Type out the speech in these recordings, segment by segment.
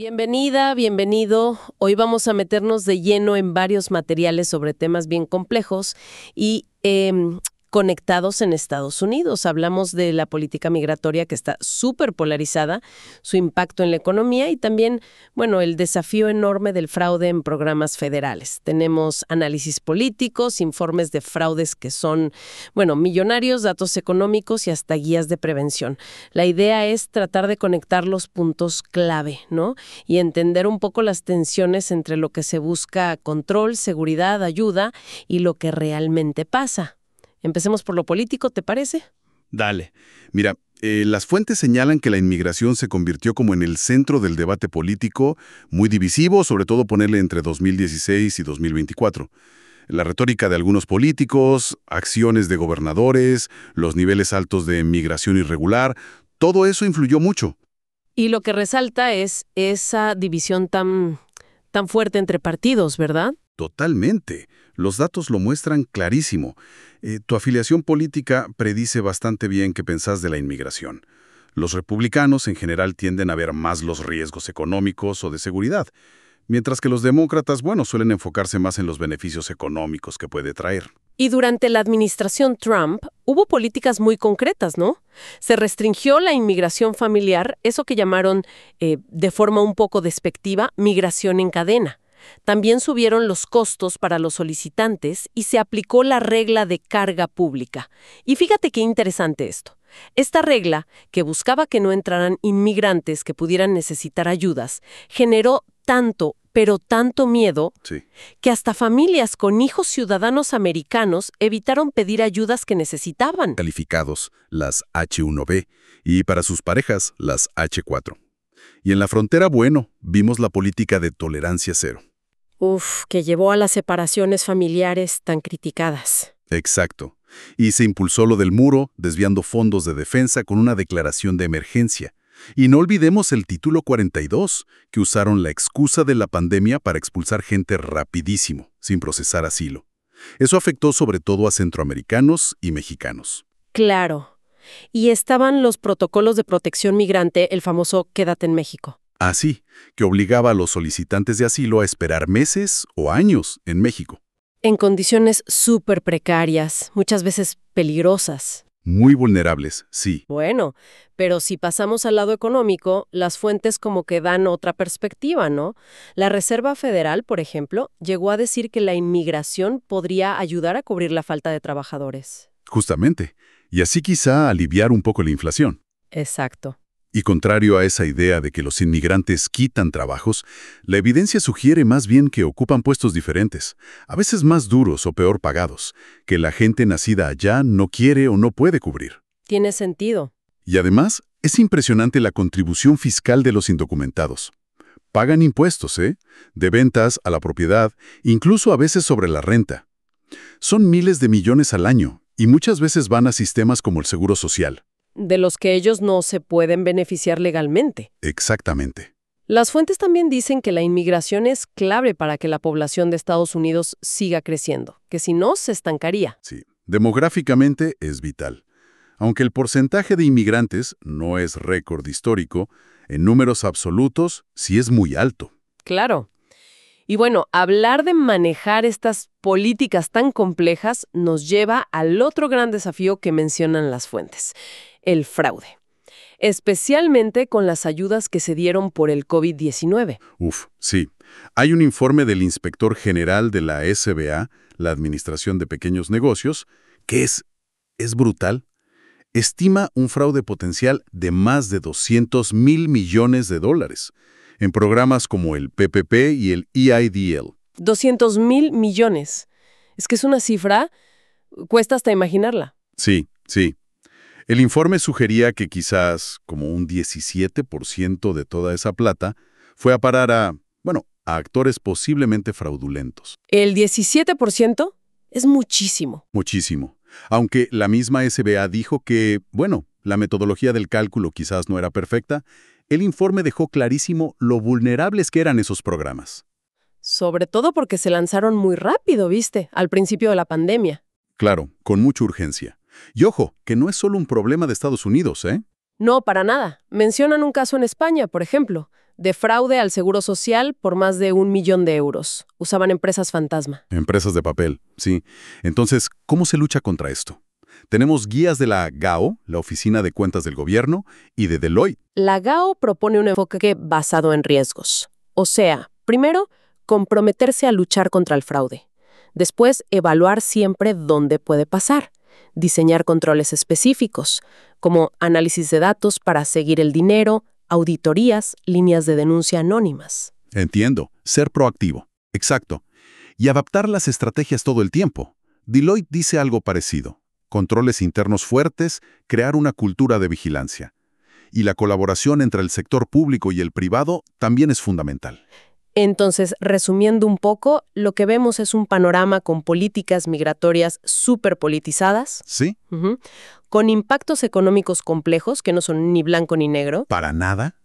Bienvenida, bienvenido. Hoy vamos a meternos de lleno en varios materiales sobre temas bien complejos y conectados en Estados Unidos. Hablamos de la política migratoria que está súper polarizada, su impacto en la economía y también, bueno, el desafío enorme del fraude en programas federales. Tenemos análisis políticos, informes de fraudes que son, bueno, millonarios, datos económicos y hasta guías de prevención. La idea es tratar de conectar los puntos clave, ¿no? Y entender un poco las tensiones entre lo que se busca control, seguridad, ayuda y lo que realmente pasa. Empecemos por lo político, ¿te parece? Dale. Mira, las fuentes señalan que la inmigración se convirtió como en el centro del debate político, muy divisivo, sobre todo ponerle entre 2016 y 2024. La retórica de algunos políticos, acciones de gobernadores, los niveles altos de migración irregular, todo eso influyó mucho. Y lo que resalta es esa división tan fuerte entre partidos, ¿verdad? Totalmente. Los datos lo muestran clarísimo. Tu afiliación política predice bastante bien qué pensás de la inmigración. Los republicanos en general tienden a ver más los riesgos económicos o de seguridad, mientras que los demócratas, bueno, suelen enfocarse más en los beneficios económicos que puede traer. Y durante la administración Trump hubo políticas muy concretas, ¿no? Se restringió la inmigración familiar, eso que llamaron, de forma un poco despectiva, migración en cadena. También subieron los costos para los solicitantes y se aplicó la regla de carga pública. Y fíjate qué interesante esto. Esta regla, que buscaba que no entraran inmigrantes que pudieran necesitar ayudas, generó tanto, pero tanto miedo, Sí. que hasta familias con hijos ciudadanos americanos evitaron pedir ayudas que necesitaban. Calificados, las H1B, y para sus parejas, las H4. Y en la frontera, bueno, vimos la política de tolerancia cero. Que llevó a las separaciones familiares tan criticadas. Exacto. Y se impulsó lo del muro, desviando fondos de defensa con una declaración de emergencia. Y no olvidemos el título 42, que usaron la excusa de la pandemia para expulsar gente rapidísimo, sin procesar asilo. Eso afectó sobre todo a centroamericanos y mexicanos. Claro. Y estaban los protocolos de protección migrante, el famoso Quédate en México. Así, que obligaba a los solicitantes de asilo a esperar meses o años en México. En condiciones súper precarias, muchas veces peligrosas. Muy vulnerables, sí. Bueno, pero si pasamos al lado económico, las fuentes como que dan otra perspectiva, ¿no? La Reserva Federal, por ejemplo, llegó a decir que la inmigración podría ayudar a cubrir la falta de trabajadores. Justamente. Y así quizá aliviar un poco la inflación. Exacto. Y contrario a esa idea de que los inmigrantes quitan trabajos, la evidencia sugiere más bien que ocupan puestos diferentes, a veces más duros o peor pagados, que la gente nacida allá no quiere o no puede cubrir. Tiene sentido. Y además, es impresionante la contribución fiscal de los indocumentados. Pagan impuestos, de ventas a la propiedad, incluso a veces sobre la renta. Son miles de millones al año, y muchas veces van a sistemas como el Seguro Social. De los que ellos no se pueden beneficiar legalmente. Exactamente. Las fuentes también dicen que la inmigración es clave para que la población de Estados Unidos siga creciendo, que si no, se estancaría. Sí, demográficamente es vital. Aunque el porcentaje de inmigrantes no es récord histórico, en números absolutos sí es muy alto. Claro. Y bueno, hablar de manejar estas políticas tan complejas nos lleva al otro gran desafío que mencionan las fuentes, el fraude. Especialmente con las ayudas que se dieron por el COVID-19. Sí. Hay un informe del inspector general de la SBA, la Administración de Pequeños Negocios, que es brutal. Estima un fraude potencial de más de $200,000 millones en programas como el PPP y el EIDL. 200,000 millones. Es que es una cifra, cuesta hasta imaginarla. Sí. El informe sugería que quizás como un 17% de toda esa plata fue a parar a actores posiblemente fraudulentos. ¿El 17%? Es muchísimo. Muchísimo. Aunque la misma SBA dijo que, la metodología del cálculo quizás no era perfecta, el informe dejó clarísimo lo vulnerables que eran esos programas. Sobre todo porque se lanzaron muy rápido, ¿viste? Al principio de la pandemia. Claro, con mucha urgencia. Y ojo, que no es solo un problema de Estados Unidos, No, para nada. Mencionan un caso en España, por ejemplo, de fraude al Seguro Social por más de 1 millón de euros. Usaban empresas fantasma. Empresas de papel, sí. Entonces, ¿cómo se lucha contra esto? Tenemos guías de la GAO, la Oficina de Cuentas del Gobierno, y de Deloitte. La GAO propone un enfoque basado en riesgos. O sea, primero, comprometerse a luchar contra el fraude. Después, evaluar siempre dónde puede pasar. Diseñar controles específicos, como análisis de datos para seguir el dinero, auditorías, líneas de denuncia anónimas. Entiendo, ser proactivo. Exacto. Y adaptar las estrategias todo el tiempo. Deloitte dice algo parecido. Controles internos fuertes, crear una cultura de vigilancia. Y la colaboración entre el sector público y el privado también es fundamental. Entonces, resumiendo un poco, lo que vemos es un panorama con políticas migratorias súper politizadas, ¿Sí? con impactos económicos complejos que no son ni blanco ni negro, ¿Para nada?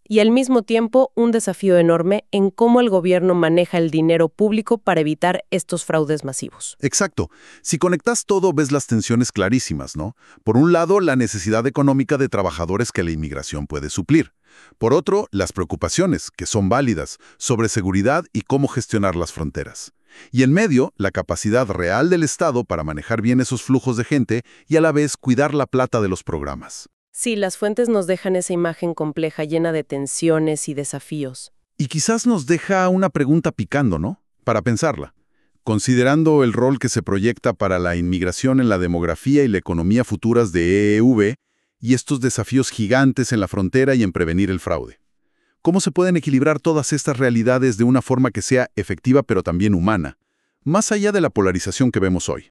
y al mismo tiempo un desafío enorme en cómo el gobierno maneja el dinero público para evitar estos fraudes masivos. Exacto. Si conectas todo, ves las tensiones clarísimas, ¿no? Por un lado, la necesidad económica de trabajadores que la inmigración puede suplir. Por otro, las preocupaciones, que son válidas, sobre seguridad y cómo gestionar las fronteras. Y en medio, la capacidad real del Estado para manejar bien esos flujos de gente y a la vez cuidar la plata de los programas. Sí, las fuentes nos dejan esa imagen compleja llena de tensiones y desafíos. Y quizás nos deja una pregunta picando, ¿no? Para pensarla. Considerando el rol que se proyecta para la inmigración en la demografía y la economía futuras de EEV y estos desafíos gigantes en la frontera y en prevenir el fraude. ¿Cómo se pueden equilibrar todas estas realidades de una forma que sea efectiva pero también humana, más allá de la polarización que vemos hoy?